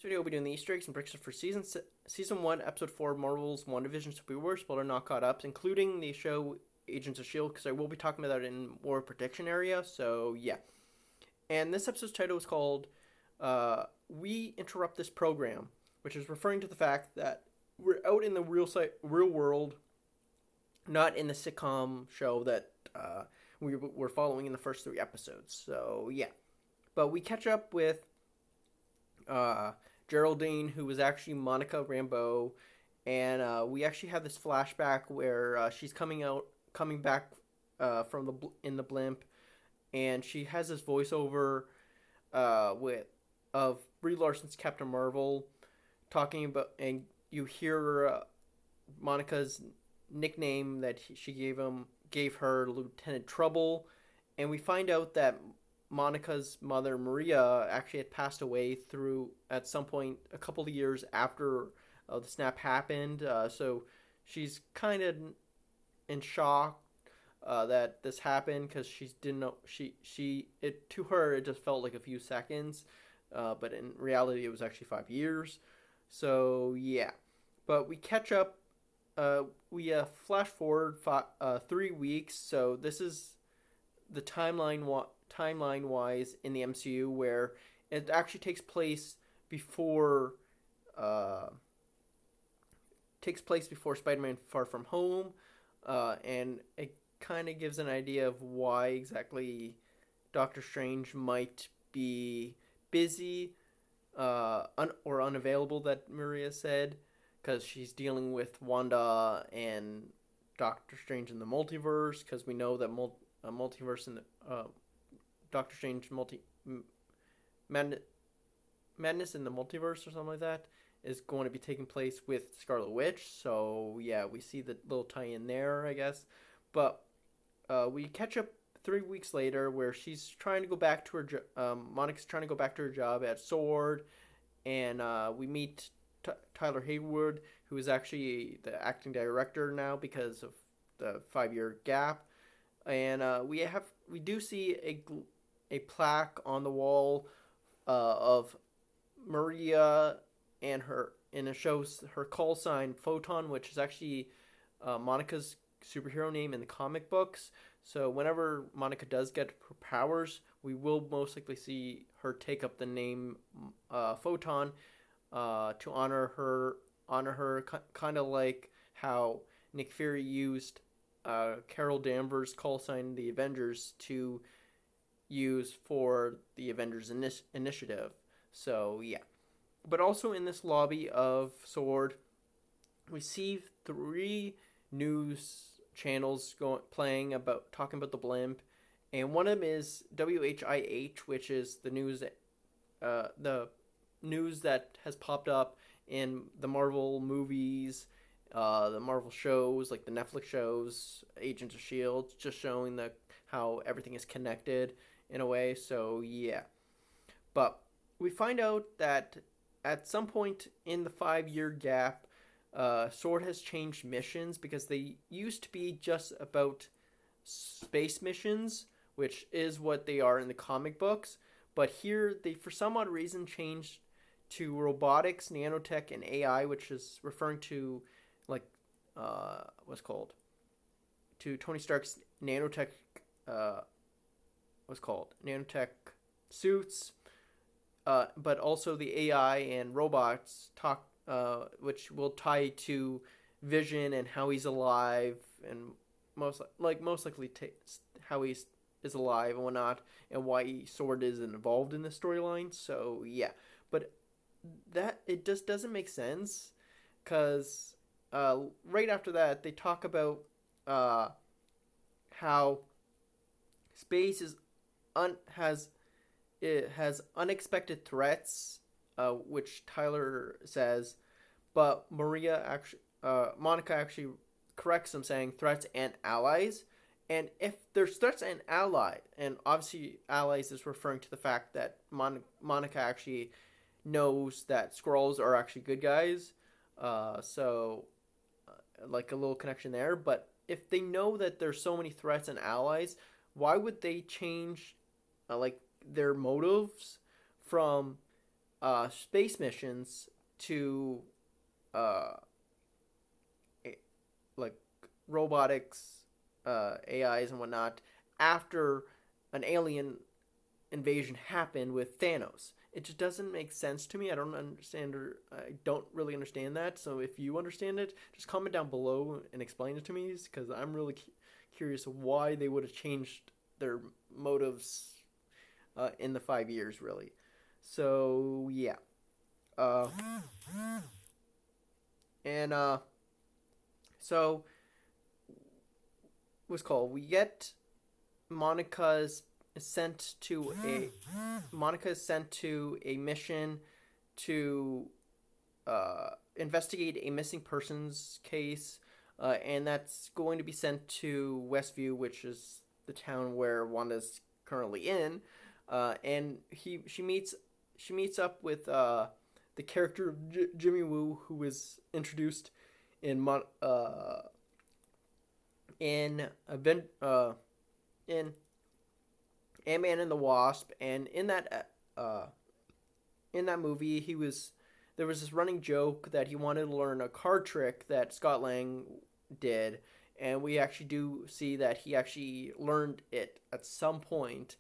video, we'll be doing the Easter eggs and breaks for Season 1, Episode 4, Marvel's Wandavision Super Wars, but are not caught up, including the show Agents of S.H.I.E.L.D., because I will be talking about that in more prediction area, so yeah. And this episode's title is called We Interrupt This Program, which is referring to the fact that we're out in the real world, not in the sitcom show that we were following in the first 3 episodes, so yeah. But we catch up with Geraldine, who was actually Monica Rambeau, and we actually have this flashback where she's coming back from the blimp, and she has this voiceover of Brie Larson's Captain Marvel talking about, and you hear Monica's nickname that she gave her, Lieutenant Trouble, and we find out that Monica's mother, Maria, actually had passed away at some point a couple of years after the snap happened. So she's kind of in shock that this happened, because she didn't know. To her it just felt like a few seconds, but in reality it was actually 5 years. So yeah, but we catch up. We flash forward 3 weeks. So this is the timeline-wise in the MCU, where it actually takes place before Spider-Man Far From Home, and it kind of gives an idea of why exactly Doctor Strange might be busy or unavailable, that Maria said, because she's dealing with Wanda and Doctor Strange in the multiverse, because we know that multiverse in the Doctor Strange Madness in the Multiverse or something like that is going to be taking place with Scarlet Witch. So yeah, we see the little tie-in there, I guess. But we catch up 3 weeks later, where she's trying to go back to her Monica's trying to go back to her job at S.W.O.R.D., and we meet Tyler Haywood, who is actually the acting director now because of the 5-year gap. And we do see a plaque on the wall of Maria, and it shows her call sign Photon, which is actually Monica's superhero name in the comic books. So whenever Monica does get her powers, we will most likely see her take up the name Photon to honor her, kind of like how Nick Fury used Carol Danvers' call sign, the Avengers, to use for the Avengers Initiative. So yeah, but also in this lobby of S.W.O.R.D., we see 3 news channels talking about the blimp, and one of them is WHIH, which is the news that has popped up in the Marvel movies, the Marvel shows, like the Netflix shows, Agents of S.H.I.E.L.D., just showing how everything is connected in a way. So yeah, but we find out that at some point in the 5-year gap, S.W.O.R.D. has changed missions, because they used to be just about space missions, which is what they are in the comic books, but here they for some odd reason changed to robotics, nanotech, and AI, which is referring to to Tony Stark's nanotech nanotech suits, but also the AI and robots which will tie to Vision and how he's alive, and most likely how he is alive and whatnot, and why S.W.O.R.D. isn't involved in the storyline. So yeah, but that it just doesn't make sense, because right after that they talk about how space has unexpected threats, which Tyler says, but Monica actually corrects him, saying threats and allies. And if there's threats and allies, and obviously allies is referring to the fact that Monica actually knows that Skrulls are actually good guys, so like a little connection there. But if they know that there's so many threats and allies, why would they change their motives from space missions to uh, like robotics, AIs and whatnot after an alien invasion happened with Thanos. It just doesn't make sense to me. I don't understand, or I don't really understand that. So if you understand it, just comment down below and explain it to me, because I'm really curious why they would have changed their motives in the 5 years, really. So yeah, uh, and so what's called? We get Monica's sent to a Monica is sent to a mission to investigate a missing persons case, and that's going to be sent to Westview, which is the town where Wanda's currently in. And she meets up with the character of Jimmy Woo, who was introduced in in in Ant-Man and the Wasp, and in that movie, there was this running joke that he wanted to learn a card trick that Scott Lang did, and we actually do see that he actually learned it at some point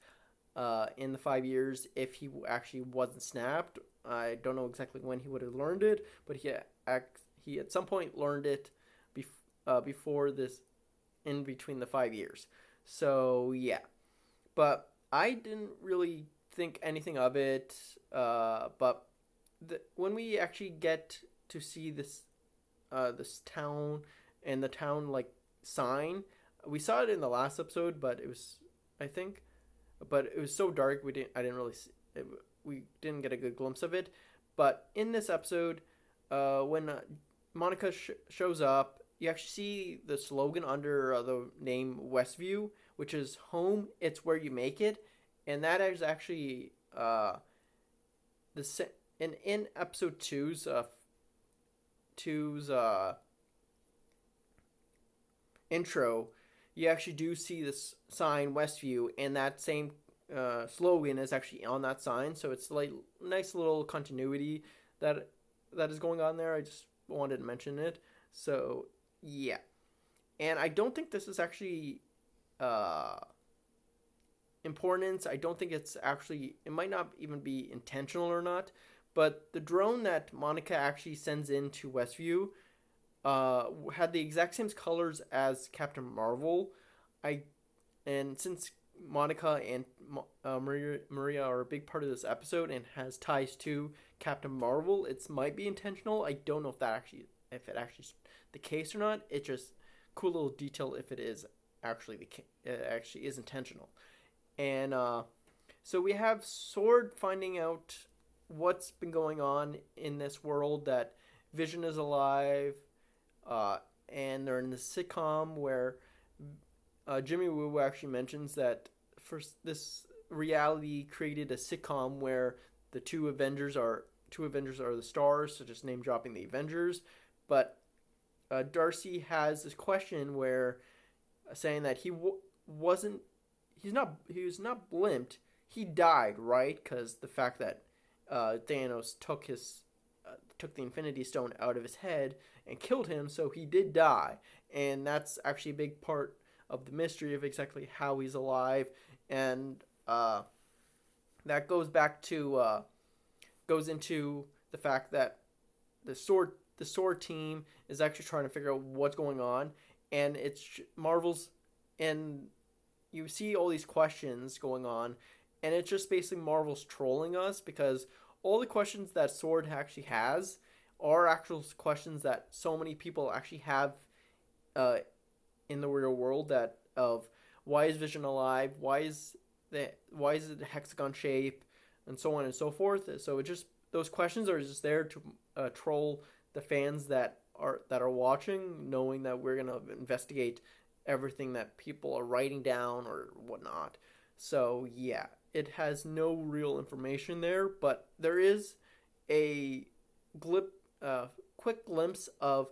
in the 5 years. If he actually wasn't snapped, I don't know exactly when he would have learned it, but he at some point learned it before this, in between the 5 years. So yeah, but I didn't really think anything of it. But when we actually get to see this town and the town like sign, we saw it in the last episode, but it was, I think, but it was so dark I didn't really see it, we didn't get a good glimpse of it. But in this episode, when Monica shows up, you actually see the slogan under the name Westview, which is home. It's where you make it, and that is actually in episode two's intro. You actually do see this sign Westview, and that same slogan is actually on that sign. So it's like nice little continuity that is going on there. I just wanted to mention it. So yeah, and I don't think this is actually importance. I don't think it's actually, it might not even be intentional or not, but the drone that Monica actually sends into Westview had the exact same colors as Captain Marvel. And since Monica and Maria are a big part of this episode and has ties to Captain Marvel, it might be intentional. I don't know if it actually is the case or not. It's just cool little detail if it is actually it actually is intentional. And so we have Sword finding out what's been going on in this world, that Vision is alive, and they're in the sitcom where Jimmy Woo actually mentions that first this reality created a sitcom where the two Avengers are the stars, so just name dropping the Avengers. But Darcy has this question where saying that he was not blimped. He died, right? Because the fact that Thanos took the Infinity Stone out of his head and killed him, so he did die, and that's actually a big part of the mystery of exactly how he's alive, and that goes into the fact that the sword team is actually trying to figure out what's going on, and it's Marvel's, and you see all these questions going on, and it's just basically Marvel's trolling us, because all the questions that Sword actually has are actual questions that so many people actually have in the real world, that of why is Vision alive, why is it a hexagon shape, and so on and so forth. So it just, those questions are just there to troll the fans that are watching, knowing that we're gonna investigate everything that people are writing down or whatnot. So yeah, it has no real information there, but there is a quick glimpse of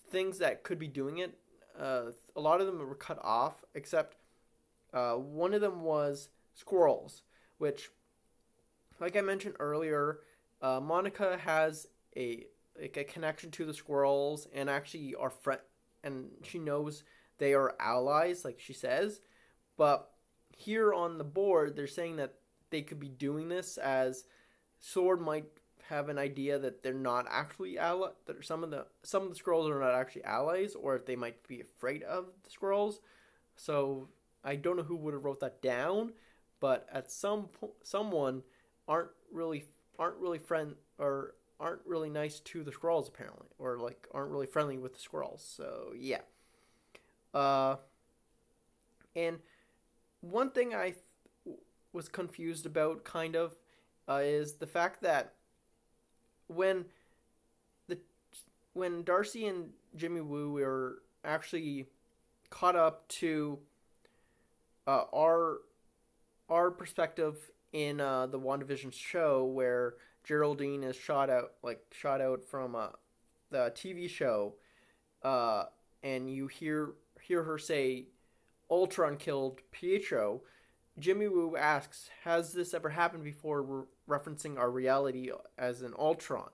things that could be doing it. A lot of them were cut off, except one of them was squirrels, which, like I mentioned earlier, Monica has a connection to the squirrels and actually are friend, and she knows they are allies, like she says. But here on the board, they're saying that they could be doing this as Sword might have an idea that they're not actually ally. That some of the squirrels are not actually allies, or if they might be afraid of the squirrels. So I don't know who would have wrote that down, but at someone aren't really aren't really friend or aren't really nice to the squirrels apparently, or like aren't really friendly with the squirrels. So yeah. Uh, and one thing was confused about kind of is the fact that when the when Darcy and Jimmy Woo were actually caught up to our perspective in the WandaVision show, where Geraldine is shot out from the TV show, uh, and you hear her say, "Ultron killed Pietro." Jimmy Woo asks, "Has this ever happened before?" Referencing our reality as an Ultron,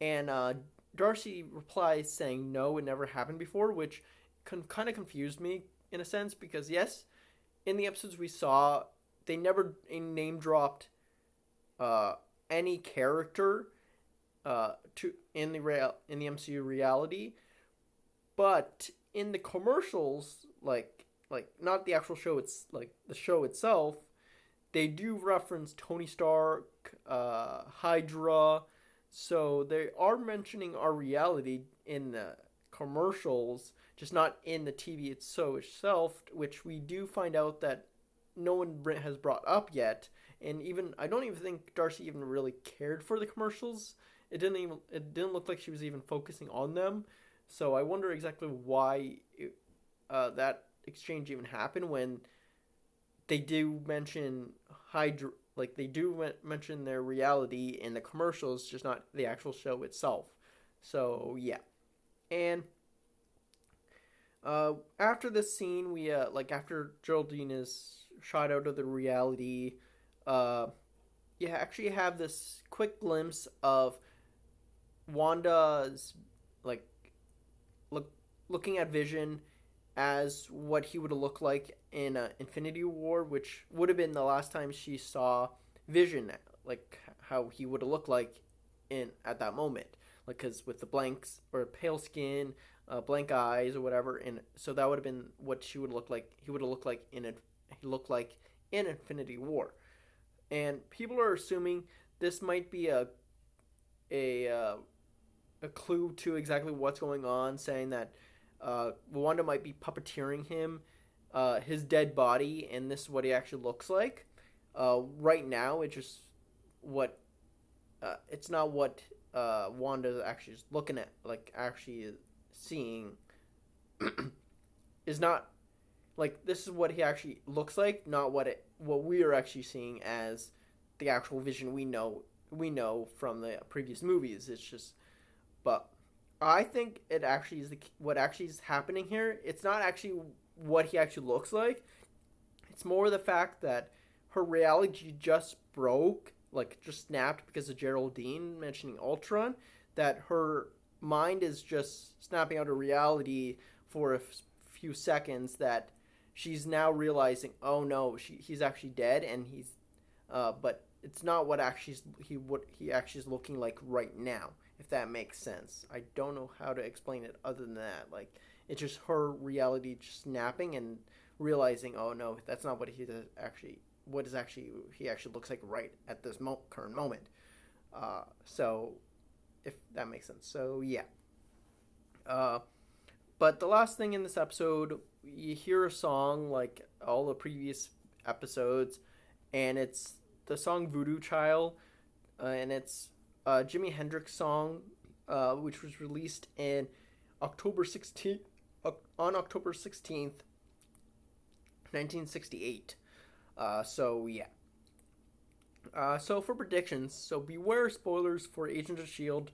and Darcy replies saying, "No, it never happened before," which kind of confused me in a sense because yes, in the episodes we saw, they never name dropped uh, any character to in the MCU reality, but in the commercials, like not the actual show, it's like the show itself, they do reference Tony Stark, Hydra, so they are mentioning our reality in the commercials, just not in the TV itself, which we do find out that no one has brought up yet. And even I don't even think Darcy even really cared for the commercials. It didn't look like she was even focusing on them. So I wonder exactly why that exchange even happened when they do mention Hydra, like they do mention their reality in the commercials, just not the actual show itself. So yeah, and after this scene, we like after Geraldine is shot out of the reality, uh, you actually have this quick glimpse of Wanda's like look looking at Vision as what he would have looked like in Infinity War, which would have been the last time she saw Vision, like how he would have looked like in at that moment, like because with the blanks or pale skin, blank eyes or whatever, and so that would have been what she would look like. He would have looked like in Infinity War, and people are assuming this might be a uh, a clue to exactly what's going on, saying that Wanda might be puppeteering him, his dead body, and this is what he actually looks like. Right now, it's just what it's not what Wanda actually is looking at, like actually seeing, is not like this is what he actually looks like, not what we are actually seeing as the actual Vision we know from the previous movies. It's just, but I think it actually is what actually is happening here. It's not actually what he actually looks like. It's more the fact that her reality just broke, like just snapped because of Geraldine mentioning Ultron. That her mind is just snapping out of reality for a few seconds. That she's now realizing, oh no, he's actually dead, and but it's not what he actually is looking like right now, if that makes sense. I don't know how to explain it other than that. Like it's just her reality just snapping and realizing, oh no, that's not what he actually looks like right at this current moment. So if that makes sense. So yeah. Uh, but the last thing in this episode, you hear a song like all the previous episodes, and it's the song "Voodoo Child," and it's a Jimi Hendrix song, which was released in October 16th, on October 16th, 1968. So yeah. So for predictions, so beware spoilers for Agents of Shield.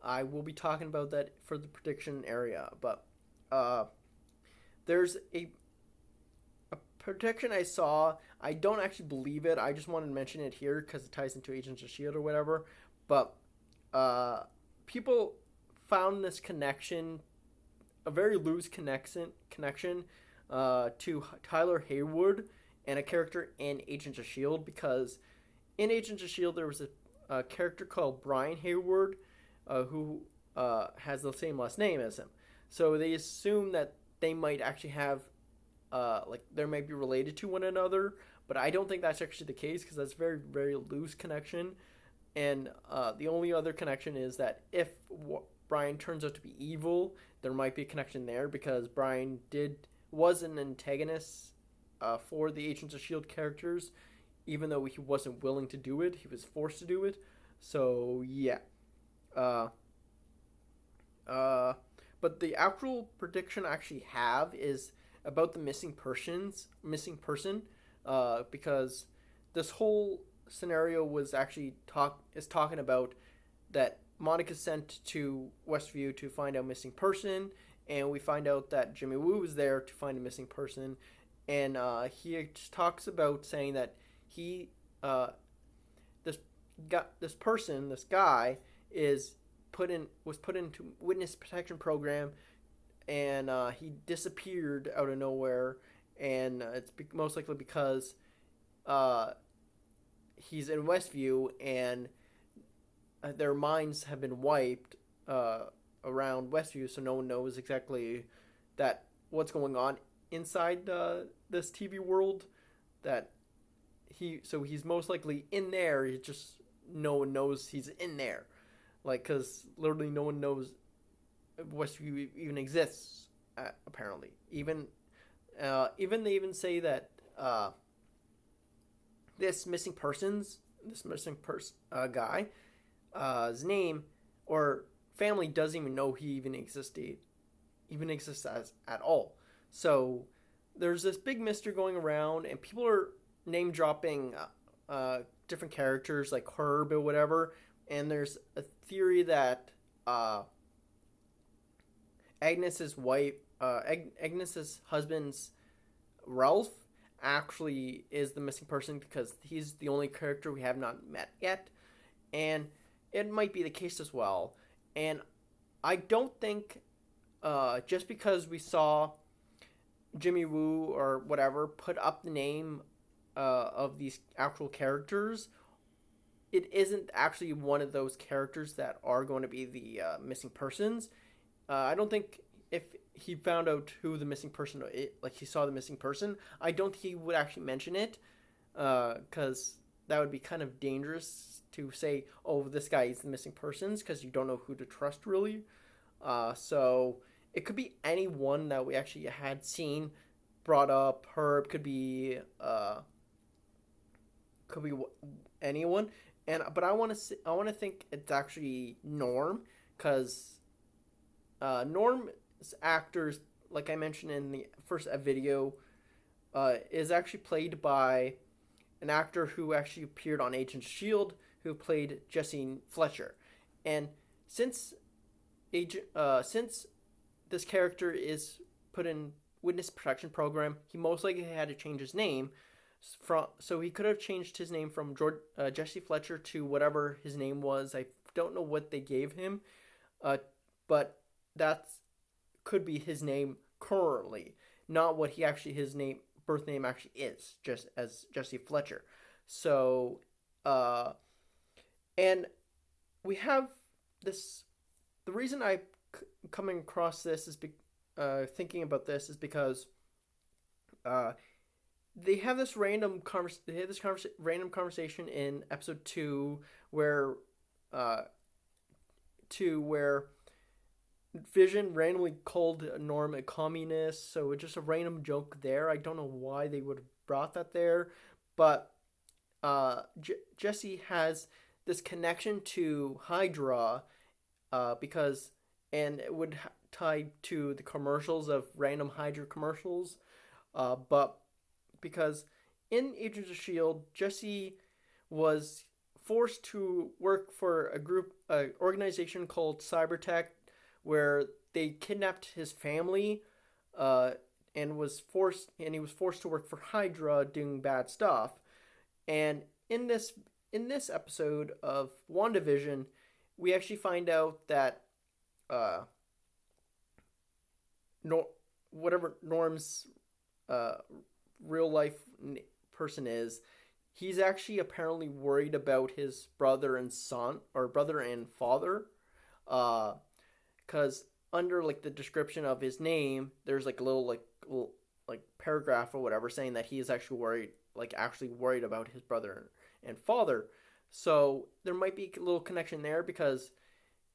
I will be talking about that for the prediction area, but uh, there's a prediction I saw. I don't actually believe it. I just wanted to mention it here because it ties into Agents of Shield or whatever. But uh, people found this connection, a very loose connection to Tyler Haywood and a character in Agents of Shield, because in Agents of Shield there was a character called Brian Hayward, who has the same last name as him. So they assume that they might actually have, they might be related to one another, but I don't think that's actually the case, because that's a very, very loose connection. And the only other connection is that if Brian turns out to be evil, there might be a connection there, because Brian was an antagonist for the Agents of Shield characters, even though he wasn't willing to do it, he was forced to do it. So yeah. But the actual prediction I actually have is about the missing person, because this whole scenario was actually talking about that Monica's sent to Westview to find out missing person, and we find out that Jimmy Woo is there to find a missing person, and he just talks about saying that he this guy was put into witness protection program, and he disappeared out of nowhere, and it's most likely because he's in Westview, and their minds have been wiped around Westview, so no one knows exactly what's going on inside this TV world. He's most likely in there. No one knows he's in there, because literally no one knows Westview even exists. Apparently, even they even say that this missing person guy, his name or family doesn't even know he even exists at all. So there's this big mystery going around, and people are name dropping different characters like Herb or whatever. And there's a theory that Agnes's husband's Ralph actually is the missing person, because he's the only character we have not met yet, and it might be the case as well. And I don't think just because we saw Jimmy Woo or whatever put up the name of these actual characters, it isn't actually one of those characters that are going to be the missing persons. I don't think if he found out who the missing person is, he saw the missing person, I don't think he would actually mention it, because that would be kind of dangerous to say, oh, this guy is the missing persons, because you don't know who to trust really. So it could be anyone that we actually had seen brought up. Herb could be anyone, but I want to think it's actually Norm, because Norm's actors, like I mentioned in the first video, is actually played by an actor who actually appeared on Agents of Shield, who played Jesse Fletcher. And since this character is put in witness protection program, he most likely had to change his name. So he could have changed his name from Jesse Fletcher to whatever his name was. I don't know what they gave him, but that could be his name currently, not what his birth name actually is, just as Jesse Fletcher. So, and we have this. The reason I coming across this is thinking about this is because they have this random conversation in episode 2 where Vision randomly called Norm a communist, so it's just a random joke there. I don't know why they would have brought that there, but Jesse has this connection to Hydra, and it would tie to the commercials of random Hydra commercials, but because in Agents of Shield, Jesse was forced to work for an organization called Cybertech, where they kidnapped his family, and he was forced to work for Hydra doing bad stuff. And in this episode of WandaVision, we actually find out that uh, Nor- whatever Norm's uh, real life person is, he's actually apparently worried about his brother and son, or brother and father, because under like the description of his name, there's like a little paragraph or whatever saying that he is actually worried, like actually worried about his brother and father. So there might be a little connection there because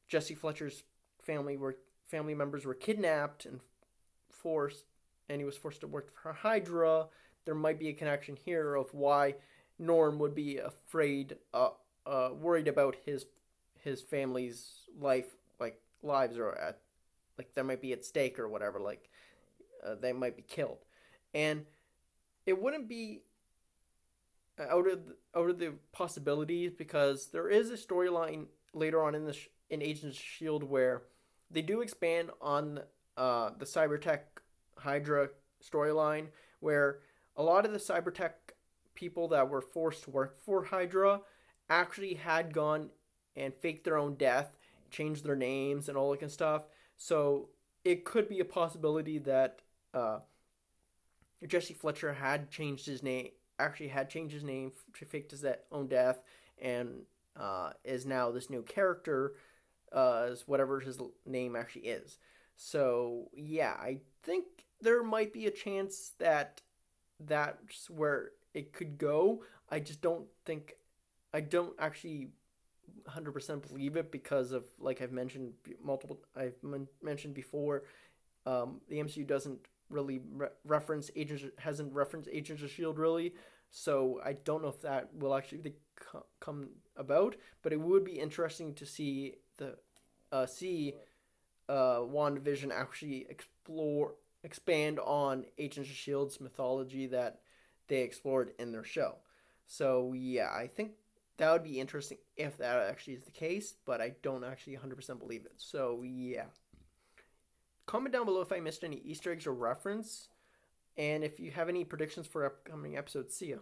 Jesse Fletcher's family members were kidnapped and forced, and he was forced to work for Hydra. There might be a connection here of why Norm would be afraid, worried about his family's lives, or at like that might be at stake or whatever. Like they might be killed, and it wouldn't be out of the possibilities because there is a storyline later on in Agents of Shield where they do expand on the Cybertech Hydra storyline, where a lot of the Cybertech people that were forced to work for Hydra actually had gone and faked their own death, changed their names, and all that kind of stuff. So it could be a possibility that Jesse Fletcher had changed his name, actually had changed his name to fake his own death, and is now this new character, as whatever his name actually is. So yeah, I think there might be a chance that that's where it could go. I just don't think I don't actually 100% believe it because of like I've mentioned before, the MCU doesn't really reference agents hasn't referenced Agents of Shield really, so I don't know if that will actually come about. But it would be interesting to see Wandavision actually expand on Agents of Shield's mythology that they explored in their show. So yeah, I think that would be interesting if that actually is the case, but I don't actually 100% believe it. So yeah, comment down below if I missed any Easter eggs or reference, and if you have any predictions for upcoming episodes. See ya.